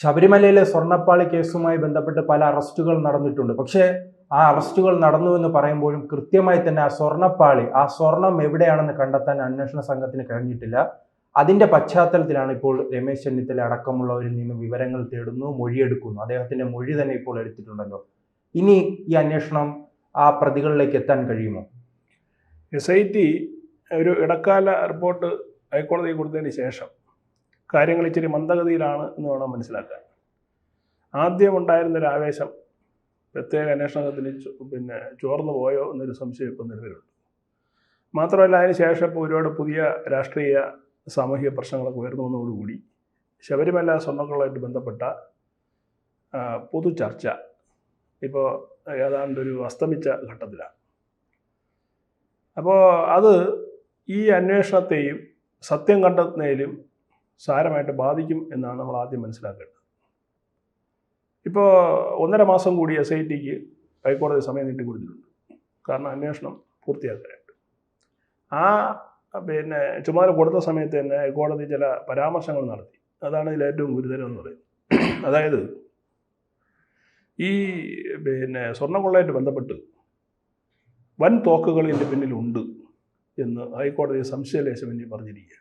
ശബരിമലയിലെ സ്വർണ്ണപ്പാളി കേസുമായി ബന്ധപ്പെട്ട് പല അറസ്റ്റുകൾ നടന്നിട്ടുണ്ട്. പക്ഷേ ആ അറസ്റ്റുകൾ നടന്നു എന്ന് പറയുമ്പോഴും കൃത്യമായി തന്നെ ആ സ്വർണ്ണപ്പാളി, ആ സ്വർണം എവിടെയാണെന്ന് കണ്ടെത്താൻ അന്വേഷണ സംഘത്തിന് കഴിഞ്ഞിട്ടില്ല. അതിന്റെ പശ്ചാത്തലത്തിലാണ് ഇപ്പോൾ രമേശ് ചെന്നിത്തല അടക്കമുള്ളവരിൽ നിന്ന് വിവരങ്ങൾ തേടുന്നു, മൊഴിയെടുക്കുന്നു. അദ്ദേഹത്തിന്റെ മൊഴി തന്നെ ഇപ്പോൾ എടുത്തിട്ടുണ്ടല്ലോ. ഇനി ഈ അന്വേഷണം ആ പ്രതികളിലേക്ക് എത്താൻ കഴിയുമോ? SIT ഒരു ഇടക്കാല റിപ്പോർട്ട് ഹൈക്കോടതിയിൽ കൊടുത്തതിന് ശേഷം കാര്യങ്ങൾ ഇച്ചിരി മന്ദഗതിയിലാണ് എന്ന് വേണം മനസ്സിലാക്കാൻ. ആദ്യം ഉണ്ടായിരുന്നൊരു ആവേശം പ്രത്യേക അന്വേഷണത്തിന് ചോർന്നു പോയോ എന്നൊരു സംശയം ഇപ്പോൾ നിലവിലുണ്ട്. മാത്രമല്ല, അതിന് ശേഷം ഇപ്പോൾ ഒരുപാട് പുതിയ രാഷ്ട്രീയ സാമൂഹിക പ്രശ്നങ്ങളൊക്കെ ഉയർന്നു വന്നതോടുകൂടി ശബരിമല സ്വർണ്ണങ്ങളുമായിട്ട് ബന്ധപ്പെട്ട പൊതു ചർച്ച ഇപ്പോൾ ഏതാണ്ടൊരു അസ്തമിച്ച ഘട്ടത്തിലാണ്. അപ്പോൾ അത് ഈ അന്വേഷണത്തെയും സത്യം കണ്ടെത്തുന്നതിലും സാരമായിട്ട് ബാധിക്കും എന്നാണ് നമ്മൾ ആദ്യം മനസ്സിലാക്കേണ്ടത്. ഇപ്പോൾ 1.5 മാസം കൂടി SITക്ക് ഹൈക്കോടതി സമയം നീട്ടിക്കൊടുത്തിട്ടുണ്ട്. കാരണം അന്വേഷണം പൂർത്തിയാക്കാനായിട്ട്. ആ ചുമതല കൊടുത്ത സമയത്ത് തന്നെ ഹൈക്കോടതി ചില പരാമർശങ്ങൾ നടത്തി. അതാണ് ഇതിൽ ഏറ്റവും ഗുരുതരം എന്ന് പറയുന്നത്. അതായത് ഈ സ്വർണ്ണക്കൊള്ളയായിട്ട് ബന്ധപ്പെട്ട് വൻ തോക്കുകൾ ഇതിൻ്റെ പിന്നിലുണ്ട് എന്ന് ഹൈക്കോടതി സംശയലേശമന്യേ പറഞ്ഞിരിക്കുക.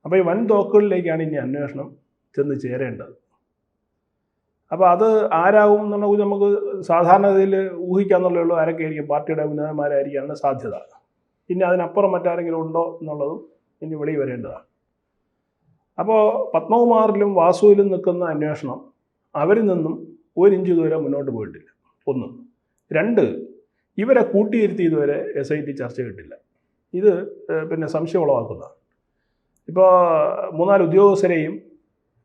അപ്പോൾ ഈ വൻ തോക്കുകളിലേക്കാണ് ഇനി അന്വേഷണം ചെന്ന് ചേരേണ്ടത്. അപ്പോൾ അത് ആരാവും എന്നുള്ളത് നമുക്ക് സാധാരണഗതിയിൽ ഊഹിക്കാന്നുള്ളേ ഉള്ളൂ. ആരൊക്കെ ആയിരിക്കും? പാർട്ടിയുടെ ഉന്നതന്മാരായിരിക്കാനാണ് സാധ്യത. ഇനി അതിനപ്പുറം മറ്റാരെങ്കിലും ഉണ്ടോ എന്നുള്ളതും ഇനി വെളി വരേണ്ടതാണ്. അപ്പോൾ പത്മകുമാറിലും വാസുവിലും നിൽക്കുന്ന അന്വേഷണം അവരിൽ നിന്നും 1 ഇഞ്ച് ദൂരം മുന്നോട്ട് പോയിട്ടില്ല. 1. 2, ഇവരെ കൂട്ടിയിരുത്തി ഇതുവരെ SIT ചർച്ച ചെയ്തിട്ടില്ല. ഇത് സംശയം ഉളവാക്കുന്നതാണ്. ഇപ്പോൾ 3-4 ഉദ്യോഗസ്ഥരെയും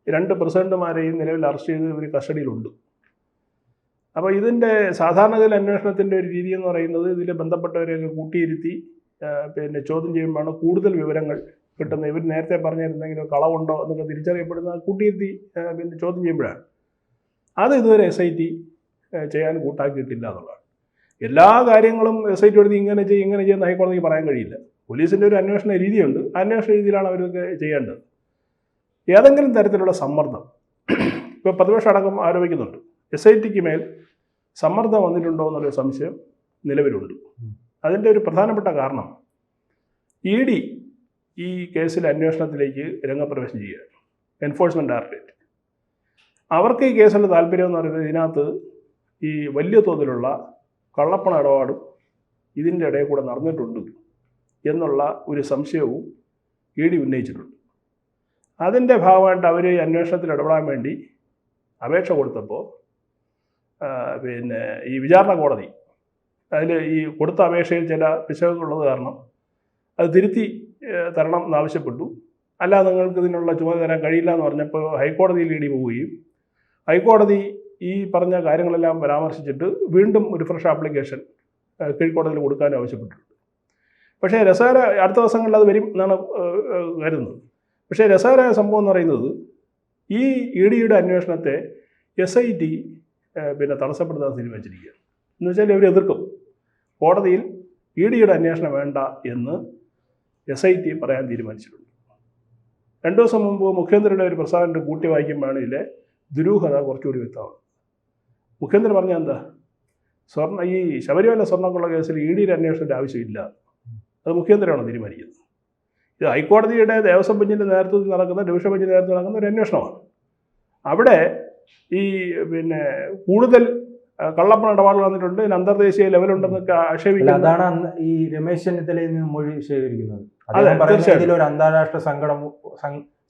2 പ്രസിഡന്റുമാരെയും നിലവിൽ അറസ്റ്റ് ചെയ്ത് ഇവർ കസ്റ്റഡിയിലുണ്ട്. അപ്പോൾ ഇതിൻ്റെ സാധാരണഗതിയിൽ അന്വേഷണത്തിൻ്റെ ഒരു രീതി എന്ന് പറയുന്നത് ഇതിൽ ബന്ധപ്പെട്ടവരെയൊക്കെ കൂട്ടിയിരുത്തി ചോദ്യം ചെയ്യുമ്പോഴാണ് കൂടുതൽ വിവരങ്ങൾ കിട്ടുന്നത്. ഇവർ നേരത്തെ പറഞ്ഞിരുന്നെങ്കിലും കളവുണ്ടോ എന്നൊക്കെ തിരിച്ചറിയപ്പെടുന്ന കൂട്ടിയിരുത്തി ചോദ്യം ചെയ്യുമ്പോഴാണ്. അത് ഇതുവരെ SIT ചെയ്യാൻ കൂട്ടാക്കിയിട്ടില്ല എന്നുള്ളതാണ്. എല്ലാ കാര്യങ്ങളും SIT എടുത്ത് ഇങ്ങനെ ചെയ്യുന്ന ഹൈക്കോടതിക്ക് പറയാൻ കഴിയില്ല. പോലീസിൻ്റെ ഒരു അന്വേഷണ രീതിയുണ്ട്. അന്വേഷണ രീതിയിലാണ് അവരൊക്കെ ചെയ്യേണ്ടത്. ഏതെങ്കിലും തരത്തിലുള്ള സമ്മർദ്ദം ഇപ്പോൾ പ്രതിപക്ഷം അടക്കം ആരോപിക്കുന്നുണ്ട്. SITക്ക് മേൽ സമ്മർദ്ദം വന്നിട്ടുണ്ടോ എന്നുള്ളൊരു സംശയം നിലവിലുണ്ട്. അതിൻ്റെ ഒരു പ്രധാനപ്പെട്ട കാരണം ED ഈ കേസിലെ അന്വേഷണത്തിലേക്ക് രംഗപ്രവേശനം ചെയ്യുകയാണ്. എൻഫോഴ്സ്മെൻറ്റ് ഡയറക്ടറേറ്റ് അവർക്ക് ഈ കേസിൻ്റെ താല്പര്യം എന്ന് പറയുന്നത് ഇതിനകത്ത് ഈ വലിയ തോതിലുള്ള കള്ളപ്പണ ഇടപാടും ഇതിൻ്റെ ഇടയിൽ കൂടെ നടന്നിട്ടുണ്ട് എന്നുള്ള ഒരു സംശയവും ED ഉന്നയിച്ചിട്ടുണ്ട്. അതിൻ്റെ ഭാഗമായിട്ട് അവർ ഈ അന്വേഷണത്തിൽ ഇടപെടാൻ വേണ്ടി അപേക്ഷ കൊടുത്തപ്പോൾ ഈ വിചാരണ കോടതി അതിൽ ഈ കൊടുത്ത അപേക്ഷയിൽ ചില പിശകുകളുള്ളത് കാരണം അത് തിരുത്തി തരണം എന്നാവശ്യപ്പെട്ടു. അല്ല, നിങ്ങൾക്ക് ഇതിനുള്ള ചുമതല തരാൻ കഴിയില്ല എന്ന് പറഞ്ഞപ്പോൾ ഹൈക്കോടതിയിൽ ED പോവുകയും ഹൈക്കോടതി ഈ പറഞ്ഞ കാര്യങ്ങളെല്ലാം പരാമർശിച്ചിട്ട് വീണ്ടും ഒരു ഫ്രഷ് ആപ്ലിക്കേഷൻ കീഴ്ക്കോടതിയിൽ കൊടുക്കാൻ ആവശ്യപ്പെട്ടിട്ടുണ്ട്. പക്ഷേ രസകര അടുത്ത ദിവസങ്ങളിൽ അത് വരും എന്നാണ് കരുതുന്നത്. പക്ഷേ രസകരമായ സംഭവം എന്ന് പറയുന്നത് ഈ EDയുടെ അന്വേഷണത്തെ SIT തടസ്സപ്പെടുത്താൻ തീരുമാനിച്ചിരിക്കുകയാണ്. എന്ന് വെച്ചാൽ ഇവർ എതിർക്കും. കോടതിയിൽ EDയുടെ അന്വേഷണം വേണ്ട എന്ന് SIT പറയാൻ തീരുമാനിച്ചിട്ടുണ്ട്. 2 ദിവസം മുമ്പ് മുഖ്യമന്ത്രിയുടെ ഒരു പ്രസ്താവന കൂട്ടി വായിക്കുമ്പോഴാണ് ഇതിലെ ദുരൂഹത കുറച്ചുകൂടി വ്യക്തമാകുന്നത്. മുഖ്യമന്ത്രി പറഞ്ഞാൽ എന്താ? ഈ ശബരിമല സ്വർണ്ണക്കൊള്ള കേസിൽ EDയുടെ അന്വേഷണത്തിൻ്റെ ആവശ്യമില്ല. അത് മുഖ്യമന്ത്രിയാണോ തീരുമാനിക്കുന്നത്? ഇത് ഹൈക്കോടതിയുടെ ദേവസ്വം ബെഞ്ചിൻ്റെ നേതൃത്വത്തിൽ നടക്കുന്ന, ഡിവിഷൻ ബെഞ്ചിൻ്റെ നേതൃത്വത്തിൽ നടക്കുന്ന ഒരു അന്വേഷണമാണ്. അവിടെ ഈ കൂടുതൽ കള്ളപ്പണ ഇടപാടുകൾ വന്നിട്ടുണ്ട്, ഇതിന് അന്തർദേശീയ ലെവലുണ്ടെന്നൊക്കെ ആക്ഷേപിക്കുന്നത്. അതാണ് ഈ രമേശ് ചെന്നിത്തലയിൽ നിന്ന് മൊഴി ശേഖരിക്കുന്നത്. ഇതിൽ ഒരു അന്താരാഷ്ട്ര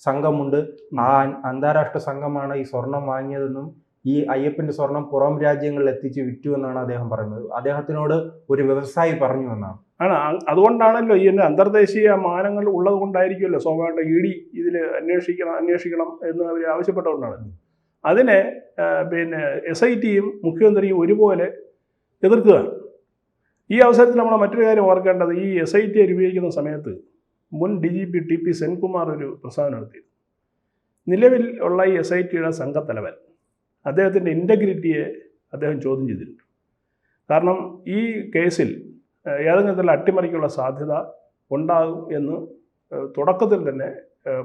സംഘമുണ്ട്. ആ അന്താരാഷ്ട്ര സംഘമാണ് ഈ സ്വർണം വാങ്ങിയതെന്നും ഈ അയ്യപ്പന്റെ സ്വർണം പുറം രാജ്യങ്ങളിൽ എത്തിച്ച് വിറ്റു എന്നാണ് അദ്ദേഹം പറയുന്നത്. അദ്ദേഹത്തിനോട് ഒരു വ്യവസായി പറഞ്ഞു എന്നാണ്. അതുകൊണ്ടാണല്ലോ ഈ അന്തർദേശീയ മാനങ്ങൾ ഉള്ളത് കൊണ്ടായിരിക്കുമല്ലോ സ്വാഭാവികമായിട്ട് ED ഇതിൽ അന്വേഷിക്കണം എന്ന് അവർ ആവശ്യപ്പെട്ടുകൊണ്ടാണ്. അതിനെ SITയും മുഖ്യമന്ത്രിയും ഒരുപോലെ എതിർക്കുകയാണ്. ഈ അവസരത്തിൽ നമ്മൾ മറ്റൊരു കാര്യം ഓർക്കേണ്ടത്, ഈ SIT രൂപീകരിക്കുന്ന സമയത്ത് മുൻ DGP TP സെൻകുമാർ ഒരു പ്രസ്താവന നടത്തി. നിലവിൽ ഉള്ള ഈ SITയുടെ സംഘത്തലവൻ അദ്ദേഹത്തിൻ്റെ ഇൻറ്റഗ്രിറ്റിയെ അദ്ദേഹം ചോദ്യം ചെയ്തിട്ടുണ്ട്. കാരണം ഈ കേസിൽ ഏതെങ്കിലും തരത്തിലുള്ള അട്ടിമറിക്കുള്ള സാധ്യത ഉണ്ടാകും എന്ന് തുടക്കത്തിൽ തന്നെ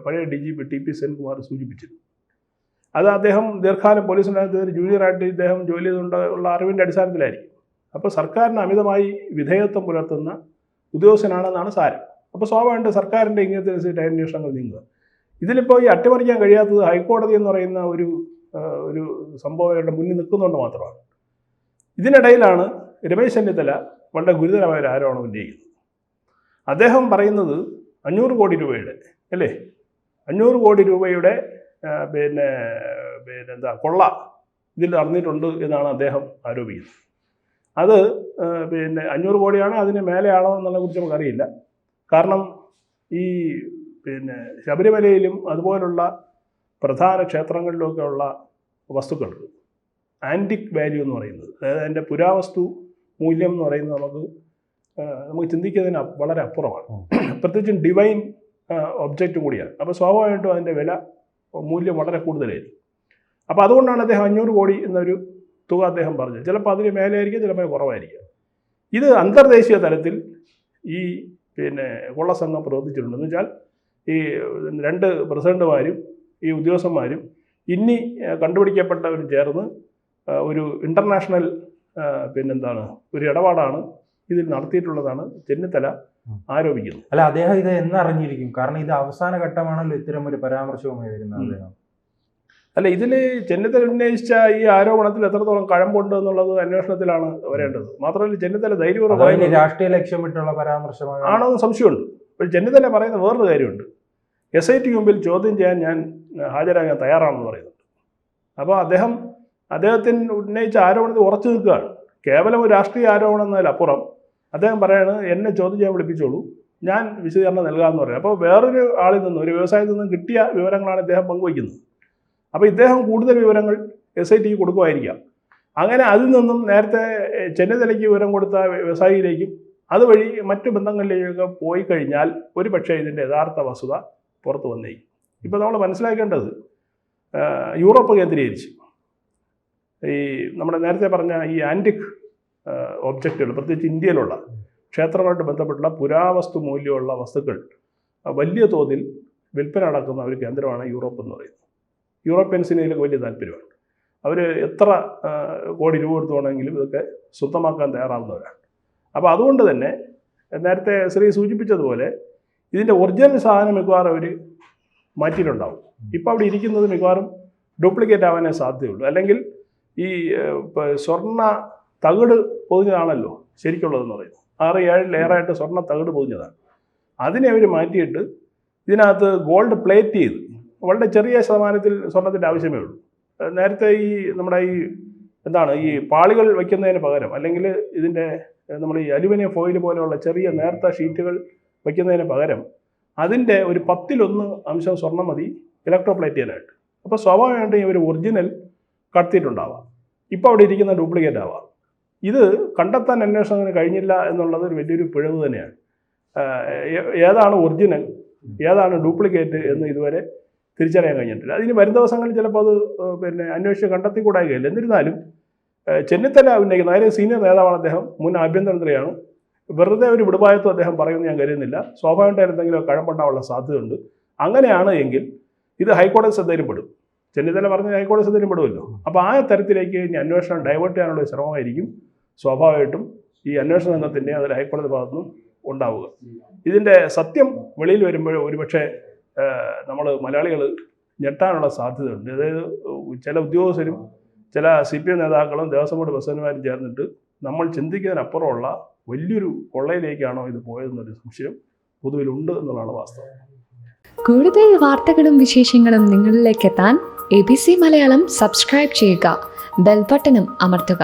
പഴയ DGP TP സെൻകുമാർ സൂചിപ്പിച്ചിരുന്നു. അത് അദ്ദേഹം ദീർഘകാലം പോലീസിനകത്ത് ജൂനിയറായിട്ട് ഇദ്ദേഹം ജോലി ചെയ്തുകൊണ്ടുള്ള അറിവിൻ്റെ അടിസ്ഥാനത്തിലായിരിക്കും. അപ്പോൾ സർക്കാരിന് അമിതമായി വിധേയത്വം പുലർത്തുന്ന ഉദ്യോഗസ്ഥനാണെന്നാണ് സാരം. അപ്പോൾ സ്വാഭാവികമായിട്ട് സർക്കാരിൻ്റെ ഇങ്ങനത്തെ അന്വേഷണങ്ങൾ നീങ്ങുക. ഇതിലിപ്പോൾ ഈ അട്ടിമറിക്കാൻ കഴിയാത്തത് ഹൈക്കോടതി എന്ന് പറയുന്ന ഒരു സംഭവങ്ങളുടെ മുന്നിൽ നിൽക്കുന്നതുകൊണ്ട് മാത്രമാണ്. ഇതിനിടയിലാണ് രമേശ് ചെന്നിത്തല വളരെ ഗുരുതരമായ ഒരു ആരോപണം ഉന്നയിക്കുന്നത്. അദ്ദേഹം പറയുന്നത് 500 കോടി രൂപയുടെ അല്ലേ 500 കോടി രൂപയുടെ എന്താ കൊള്ള ഇതിൽ നടന്നിട്ടുണ്ട് എന്നാണ് അദ്ദേഹം ആരോപിക്കുന്നത്. അത് 500 കോടിയാണോ അതിന് മേലെയാണോ എന്നുള്ളതിനെ കുറിച്ച് നമുക്കറിയില്ല. കാരണം ഈ ശബരിമലയിലും അതുപോലുള്ള പ്രധാന ക്ഷേത്രങ്ങളിലുമൊക്കെ ഉള്ള വസ്തുക്കൾക്ക് ആൻറ്റിക് വാല്യൂ എന്ന് പറയുന്നത്, അതായത് അതിൻ്റെ പുരാവസ്തു മൂല്യം എന്ന് പറയുന്നത് നമുക്ക് ചിന്തിക്കുന്നതിന് വളരെ അപ്പുറമാണ്. പ്രത്യേകിച്ചും ഡിവൈൻ ഒബ്ജക്റ്റും കൂടിയാണ്. അപ്പോൾ സ്വാഭാവികമായിട്ടും അതിൻ്റെ മൂല്യം വളരെ കൂടുതലായിരിക്കും. അപ്പോൾ അതുകൊണ്ടാണ് അദ്ദേഹം 500 കോടി എന്നൊരു തുക അദ്ദേഹം പറഞ്ഞത്. ചിലപ്പോൾ അതിന് മേലെയായിരിക്കും, ചിലപ്പോൾ കുറവായിരിക്കും. ഇത് അന്തർദേശീയ തലത്തിൽ ഈ കൊള്ളസംഘം പ്രവർത്തിച്ചിട്ടുണ്ടെന്ന് വെച്ചാൽ ഈ 2 പ്രസിഡന്റുമാരും ഈ ഉദ്യോഗസ്ഥന്മാരും ഇനി കണ്ടുപിടിക്കപ്പെട്ടവരും ചേർന്ന് ഒരു ഇൻ്റർനാഷണൽ ഒരു ഇടപാടാണ് ഇതിൽ നടത്തിയിട്ടുള്ളതാണ് ചെന്നിത്തല ആരോപിക്കുന്നത്. അല്ല, അദ്ദേഹം ഇത് എന്നറിഞ്ഞിരിക്കും? കാരണം ഇത് അവസാന ഘട്ടമാണല്ലോ ഇത്തരം ഒരു പരാമർശവുമായി വരുന്നത് അദ്ദേഹം. അല്ല, ഇതിൽ ചെന്നിത്തല ഉന്നയിച്ച ഈ ആരോപണത്തിൽ എത്രത്തോളം കഴമ്പുണ്ട് എന്നുള്ളത് അന്വേഷണത്തിലാണ് വരേണ്ടത്. മാത്രമല്ല ചെന്നിത്തല ധൈര്യപൂർവ്വം രാഷ്ട്രീയ ലക്ഷ്യമിട്ടുള്ള പരാമർശമാണ് ആണെന്ന് സംശയമുണ്ട്. അപ്പോൾ ചെന്നിത്തല പറയുന്ന വേറൊരു കാര്യമുണ്ട്. SIT മുമ്പിൽ ചോദ്യം ചെയ്യാൻ ഞാൻ ഹാജരാകാൻ തയ്യാറാണെന്ന് പറയുന്നുണ്ട്. അപ്പോൾ അദ്ദേഹത്തിന് ഉന്നയിച്ച ആരോപണത്തിൽ ഉറച്ചു നിൽക്കുകയാണ്. കേവലം ഒരു രാഷ്ട്രീയ ആരോപണം എന്നതിലപ്പുറം അദ്ദേഹം പറയാണ്, എന്നെ ചോദ്യം ചെയ്യാൻ വിളിപ്പിച്ചോളൂ, ഞാൻ വിശദീകരണം നൽകാമെന്ന് പറയാം. അപ്പോൾ വേറൊരു ആളിൽ നിന്നും, ഒരു വ്യവസായത്തിൽ നിന്നും കിട്ടിയ വിവരങ്ങളാണ് ഇദ്ദേഹം പങ്കുവയ്ക്കുന്നത്. അപ്പോൾ ഇദ്ദേഹം കൂടുതൽ വിവരങ്ങൾ SIT കൊടുക്കുമായിരിക്കാം. അങ്ങനെ അതിൽ നിന്നും നേരത്തെ ചെന്നിത്തലയ്ക്ക് വിവരം കൊടുത്ത വ്യവസായിയിലേക്കും അതുവഴി മറ്റു ബന്ധങ്ങളിലേക്കൊക്കെ പോയി കഴിഞ്ഞാൽ ഒരു പക്ഷേ ഇതിൻ്റെ യഥാർത്ഥ വസ്തുത പുറത്തു വന്നേക്കും. ഇപ്പോൾ നമ്മൾ മനസ്സിലാക്കേണ്ടത് യൂറോപ്പ് കേന്ദ്രീകരിച്ച് ഈ നമ്മുടെ നേരത്തെ പറഞ്ഞ ഈ ആൻറ്റിക് ഒബ്ജക്റ്റുകൾ, പ്രത്യേകിച്ച് ഇന്ത്യയിലുള്ള ക്ഷേത്രങ്ങളുമായിട്ട് ബന്ധപ്പെട്ടുള്ള പുരാവസ്തു മൂല്യമുള്ള വസ്തുക്കൾ വലിയ തോതിൽ വിൽപ്പന നടക്കുന്ന ഒരു കേന്ദ്രമാണ് യൂറോപ്പ് എന്ന് പറയുന്നത്. യൂറോപ്യൻസിന് ഇതിലേക്ക് വലിയ താല്പര്യമാണ്. അവർ എത്ര കോടി രൂപ കൊടുത്തുവാണെങ്കിലും ഇതൊക്കെ സ്വന്തമാക്കാൻ തയ്യാറാവുന്നവരാണ്. അപ്പോൾ അതുകൊണ്ട് തന്നെ നേരത്തെ ശ്രീ സൂചിപ്പിച്ചതുപോലെ ഇതിൻ്റെ ഒറിജിനൽ സാധനം മിക്കവാറും അവർ മാറ്റിയിട്ടുണ്ടാവും. ഇപ്പോൾ അവിടെ ഇരിക്കുന്നത് മിക്കവാറും ഡ്യൂപ്ലിക്കേറ്റ് ആവാനേ സാധ്യതയുള്ളൂ. അല്ലെങ്കിൽ ഈ സ്വർണ്ണ തകിട് പൊതിഞ്ഞതാണല്ലോ ശരിക്കുള്ളതെന്ന് പറയുന്നത്. 6-7 ലെയറായിട്ട് സ്വർണ്ണ തകിട് പൊതിഞ്ഞതാണ്. അതിനെ അവർ മാറ്റിയിട്ട് ഇതിനകത്ത് ഗോൾഡ് പ്ലേറ്റ് ചെയ്ത് വളരെ ചെറിയ ശതമാനത്തിൽ സ്വർണത്തിൻ്റെ ആവശ്യമേ ഉള്ളൂ. നേരത്തെ നമ്മുടെ ഈ പാളികൾ വയ്ക്കുന്നതിന് പകരം, അല്ലെങ്കിൽ ഇതിൻ്റെ നമ്മൾ ഈ അലുമിനിയം ഫോയിൽ പോലെയുള്ള ചെറിയ നേർത്ത ഷീറ്റുകൾ വയ്ക്കുന്നതിന് പകരം അതിൻ്റെ ഒരു 1/10 സ്വർണ്ണം മതി ഇലക്ട്രോപ്ലേറ്റ് ചെയ്യാനായിട്ട്. അപ്പോൾ സ്വാഭാവികമായിട്ടും ഇവർ ഒറിജിനൽ കടത്തിയിട്ടുണ്ടാവാം. ഇപ്പോൾ അവിടെ ഇരിക്കുന്ന ഡ്യൂപ്ലിക്കേറ്റ് ആവാം. ഇത് കണ്ടെത്താൻ അന്വേഷണത്തിന് കഴിഞ്ഞില്ല എന്നുള്ളത് ഒരു വലിയൊരു പിഴവ് തന്നെയാണ്. ഏതാണ് ഒറിജിനൽ, ഏതാണ് ഡ്യൂപ്ലിക്കേറ്റ് എന്ന് ഇതുവരെ തിരിച്ചറിയാൻ കഴിഞ്ഞിട്ടില്ല. അതിന് വരും ദിവസങ്ങളിൽ ചിലപ്പോൾ അത് അന്വേഷിച്ച് കണ്ടെത്തിക്കൂടായില്ല. എന്നിരുന്നാലും ചെന്നിത്തല ഉന്നയിക്കുന്ന, അതായത് സീനിയർ നേതാവാണ് അദ്ദേഹം, മുൻ ആഭ്യന്തരമന്ത്രിയാണ്, വെറുതെ ഒരു വിടുപായത്വം അദ്ദേഹം പറയുമെന്ന് ഞാൻ കരുതുന്നില്ല. സ്വാഭാവികമായിട്ട് എന്തെങ്കിലും കഴമ്പുണ്ടാവാനുള്ള സാധ്യതയുണ്ട്. അങ്ങനെയാണ് എങ്കിൽ ഇത് ഹൈക്കോടതി ശ്രദ്ധയിൽപ്പെടും. ചെന്നിത്തല പറഞ്ഞ ഹൈക്കോടതി ശ്രദ്ധയിൽപ്പെടുമല്ലോ. അപ്പോൾ ആ തരത്തിലേക്ക് ഇനി അന്വേഷണം ഡൈവേർട്ട് ചെയ്യാനുള്ള ശ്രമമായിരിക്കും സ്വാഭാവികമായിട്ടും ഈ അന്വേഷണ സംഘത്തിൻ്റെ അതിൽ ഹൈക്കോടതി ഭാഗത്തുനിന്നും ഉണ്ടാവുക. ഇതിൻ്റെ സത്യം വെളിയിൽ വരുമ്പോൾ ഒരുപക്ഷെ നമ്മൾ മലയാളികൾ ഞെട്ടാനുള്ള സാധ്യതയുണ്ട്. അതായത് ചില ഉദ്യോഗസ്ഥരും ചില CPM നേതാക്കളും ദേവസ്വം ബോർഡ് പ്രസിഡന്റുമാരും ചേർന്നിട്ട് നമ്മൾ ചിന്തിക്കുന്നതിനപ്പുറമുള്ള വലിയൊരു കൊള്ളയിലേക്കാണോ ഇത് പോയതെന്നൊരു സംശയം പൊതുവിലുണ്ട് എന്നുള്ളതാണ് വാസ്തവം. കൂടുതൽ വാർത്തകളും വിശേഷങ്ങളും നിങ്ങളിലേക്ക് എത്താൻ ABC മലയാളം സബ്സ്ക്രൈബ് ചെയ്യുക, ബെൽ ബട്ടണും അമർത്തുക.